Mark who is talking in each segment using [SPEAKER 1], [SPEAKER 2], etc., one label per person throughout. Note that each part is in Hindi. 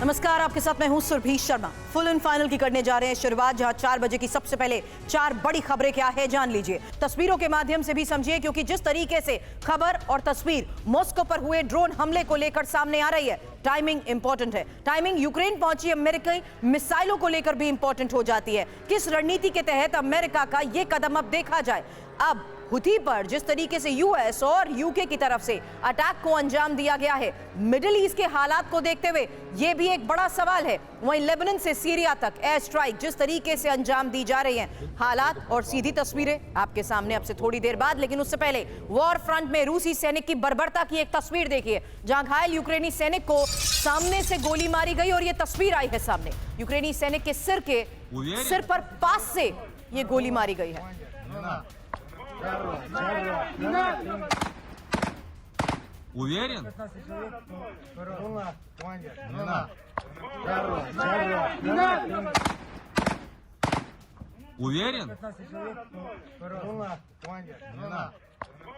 [SPEAKER 1] नमस्कार, आपके साथ मैं हूं Surabhi Sharma. Full and final की करने जा रहे हैं शुरुआत, जहां 4 बजे की सबसे पहले 4 बड़ी खबरें क्या है जान लीजिए। तस्वीरों के माध्यम से भी समझिए, क्योंकि जिस तरीके से खबर और तस्वीर मॉस्को पर हुए ड्रोन हमले को लेकर सामने आ रही है, टाइमिंग इंपॉर्टेंट है। टाइमिंग यूक्रेन पहुंची अमेरिकी मिसाइलों को लेकर भी इंपॉर्टेंट हो जाती है। किस रणनीति के तहत अमेरिका का यह कदम अब देखा जाए। अब हुथी पर जिस तरीके से यूएस और यूके की तरफ से अटैक को अंजाम दिया गया है, मिडिल ईस्ट के हालात को देखते हुए यह भी एक बड़ा सवाल है। वहीं लेबनान से सीरिया तक एयर स्ट्राइक जिस तरीके से अंजाम दी जा रही हैं, हालात और सीधी तस्वीरें आपके सामने अब से थोड़ी देर बाद। लेकिन उससे पहले वॉर फ्रंट में रूसी सैनिक की बर्बरता की एक तस्वीर देखिए, जहां घायल यूक्रेनी सैनिक को सामने से गोली मारी गई और यह तस्वीर आई है सामने। यूक्रेनी सैनिक के सिर पर पास से यह गोली मारी गई है।
[SPEAKER 2] Уверен? Уверен?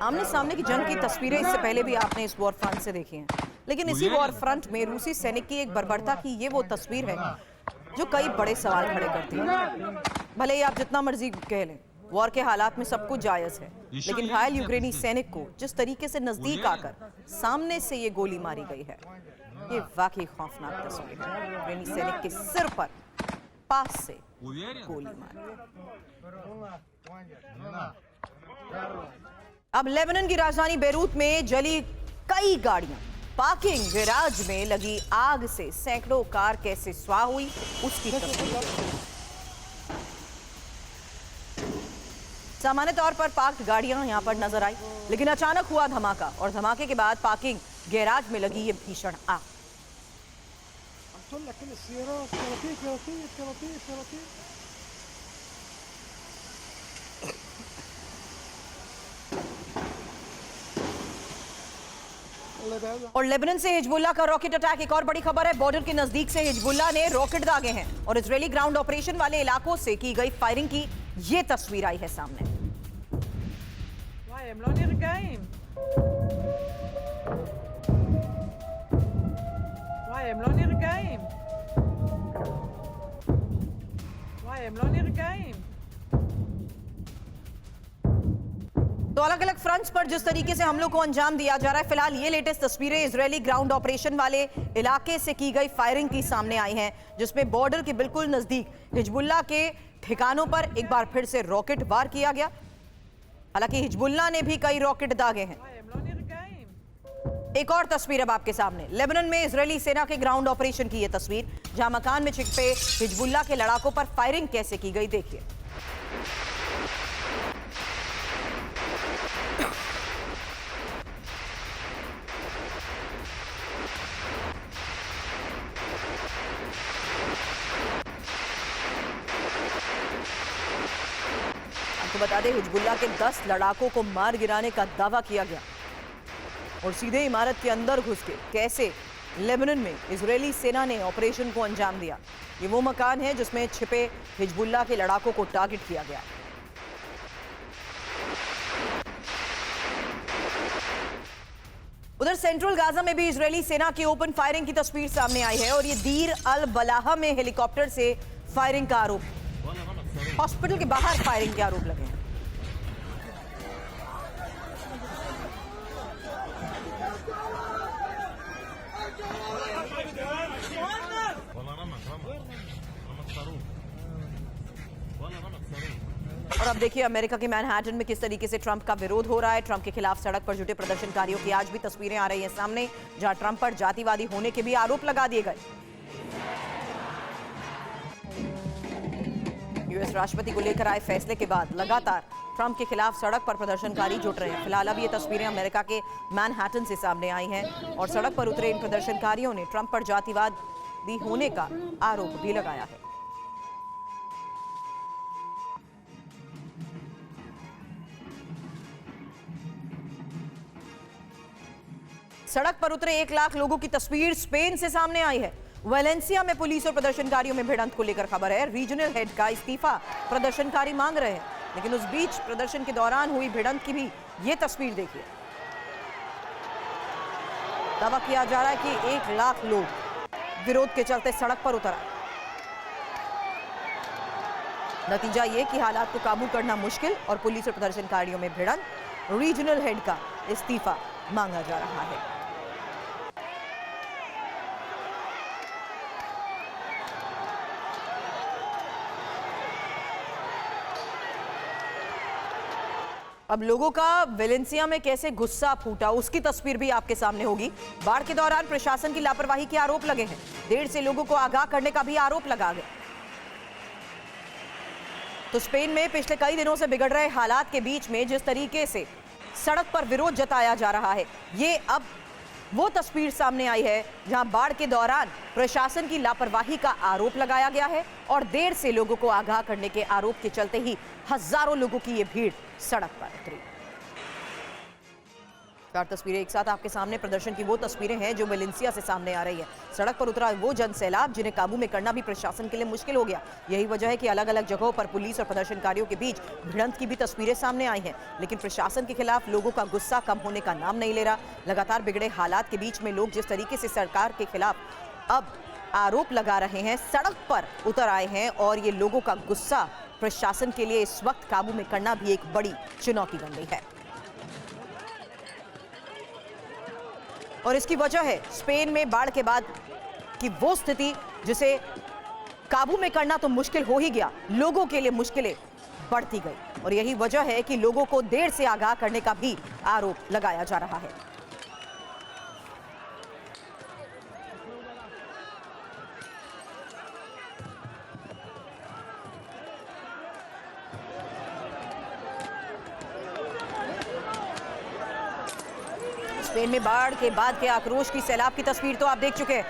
[SPEAKER 1] आमने सामने की जंग की तस्वीरें इससे पहले भी आपने इस वॉर फ्रंट से देखी हैं, लेकिन इसी वॉर फ्रंट में रूसी सैनिक की एक बर्बरता की ये वो तस्वीर है जो कई बड़े सवाल खड़े करती है। भले ही आप जितना मर्जी कह लें, वॉर के हालात में सब कुछ जायज है, लेकिन घायल यूक्रेनी सैनिक को जिस तरीके से नजदीक आकर सामने से ये गोली मारी गई है, ये वाकई खौफनाक तस्वीर है। यूक्रेनी सैनिक के सिर पर पास से गोली मारी। अब लेबनान की राजधानी बेरूत में जली कई गाड़ियां। पार्किंग गैराज में लगी आग से सैकड़ों कार कैसे स्वाह हुई, उसकी तस्वीर। सामान्य तौर पर पार्क्ड गाड़ियां यहां पर नजर आई, लेकिन अचानक हुआ धमाका और धमाके के बाद पार्किंग गैराज में लगी ये भीषण आग। और लेबनान से हिजबुल्लाह का रॉकेट अटैक, एक और बड़ी खबर है। बॉर्डर के नजदीक से हिजबुल्लाह ने रॉकेट दागे हैं और इजरायली ग्राउंड ऑपरेशन वाले इलाकों से की गई फायरिंग की ये तस्वीर आई है सामने।
[SPEAKER 3] הם לא נרגעים. וואי, הם לא נרגעים. וואי, הם לא नर्गाइम।
[SPEAKER 1] तो अलग अलग फ्रंट्स पर जिस तरीके से हमलों को अंजाम दिया जा रहा है, फिलहाल ये लेटेस्ट तस्वीरें इजरायली ग्राउंड ऑपरेशन वाले इलाके से की गई फायरिंग की सामने आई हैं, जिसमें बॉर्डर के बिल्कुल नजदीक हिजबुल्लाह के ठिकानों पर एक बार फिर से रॉकेट वार किया गया। हालांकि हिजबुल्लाह ने भी कई रॉकेट दागे हैं। एक और तस्वीर अब आपके सामने, लेबनान में इजरायली सेना के ग्राउंड ऑपरेशन की यह तस्वीर, जहां मकान में छिपे हिजबुल्लाह के लड़ाकों पर फायरिंग कैसे की गई देखिए। आपको बता दें, हिजबुल्लाह के 10 लड़ाकों को मार गिराने का दावा किया गया और सीधे इमारत के अंदर घुस के कैसे लेबनान में इजरायली सेना ने ऑपरेशन को अंजाम दिया। ये वो मकान है जिसमें छिपे हिजबुल्लाह के लड़ाकों को टारगेट किया गया। उधर सेंट्रल गाजा में भी इजरायली सेना की ओपन फायरिंग की तस्वीर सामने आई है और ये दीर अल बलाहा में हेलीकॉप्टर से फायरिंग का आरोप, हॉस्पिटल के बाहर फायरिंग के आरोप लगे हैं। और अब देखिए अमेरिका के मैनहट्टन में किस तरीके से ट्रंप का विरोध हो रहा है। ट्रंप के खिलाफ सड़क पर जुटे प्रदर्शनकारियों की आज भी तस्वीरें आ रही हैं सामने, जहां ट्रंप पर जातिवादी होने के भी आरोप लगा दिए गए। यूएस राष्ट्रपति को लेकर आए फैसले के बाद लगातार ट्रंप के खिलाफ सड़क पर प्रदर्शनकारी जुट रहे हैं। फिलहाल अब ये तस्वीरें अमेरिका के मैनहट्टन से सामने आई हैं और सड़क पर उतरे इन प्रदर्शनकारियों ने ट्रंप पर जातिवादी होने का आरोप भी लगाया है। सड़क पर उतरे 1 लाख लोगों की तस्वीर स्पेन से सामने आई है। वेलेंसिया में पुलिस और प्रदर्शनकारियों में भिड़ंत को लेकर खबर है। रीजनल हेड का इस्तीफा प्रदर्शनकारी मांग रहे हैं, लेकिन उस बीच प्रदर्शन के दौरान हुई भिड़ंत की भी ये तस्वीर देखिए। दावा किया जा रहा है कि 1 लाख लोग विरोध के चलते सड़क पर उतर आए। नतीजा ये कि हालात को काबू करना मुश्किल और पुलिस और प्रदर्शनकारियों में भिड़ंत। रीजनल हेड का इस्तीफा मांगा जा रहा है। अब लोगों का वेलेंसिया में कैसे गुस्सा फूटा उसकी तस्वीर भी आपके सामने होगी। बाढ़ के दौरान प्रशासन की लापरवाही के आरोप लगे हैं। देर से लोगों को आगाह करने का भी आरोप लगा गया। तो स्पेन में पिछले कई दिनों से बिगड़ रहे हालात के बीच में जिस तरीके से सड़क पर विरोध जताया जा रहा है, ये अब वो तस्वीर सामने आई है जहां बाढ़ के दौरान प्रशासन की लापरवाही का आरोप लगाया गया है और देर से लोगों को आगाह करने के आरोप के चलते ही हजारों लोगों की ये भीड़ सड़क पर उतरी। चार तस्वीरें एक साथ आपके सामने। प्रदर्शन की वो तस्वीरें हैं जो वेलेंसिया से सामने आ रही है। सड़क पर उतरा वो जन सैलाब जिन्हें काबू में करना भी प्रशासन के लिए मुश्किल हो गया। यही वजह है कि अलग अलग जगहों पर पुलिस और प्रदर्शनकारियों के बीच भिड़ंत की भी तस्वीरें सामने आई हैं। लेकिन प्रशासन के खिलाफ लोगों का गुस्सा कम होने का नाम नहीं ले रहा। लगातार बिगड़े हालात के बीच में लोग जिस तरीके से सरकार के खिलाफ अब आरोप लगा रहे हैं, सड़क पर उतर आए हैं और ये लोगों का गुस्सा प्रशासन के लिए इस वक्त काबू में करना भी एक बड़ी चुनौती बन गई है। और इसकी वजह है स्पेन में बाढ़ के बाद की वो स्थिति जिसे काबू में करना तो मुश्किल हो ही गया, लोगों के लिए मुश्किलें बढ़ती गई। और यही वजह है कि लोगों को देर से आगाह करने का भी आरोप लगाया जा रहा है। स्पेन में बाढ़ के बाद के आक्रोश की सैलाब की तस्वीर तो आप देख चुके हैं।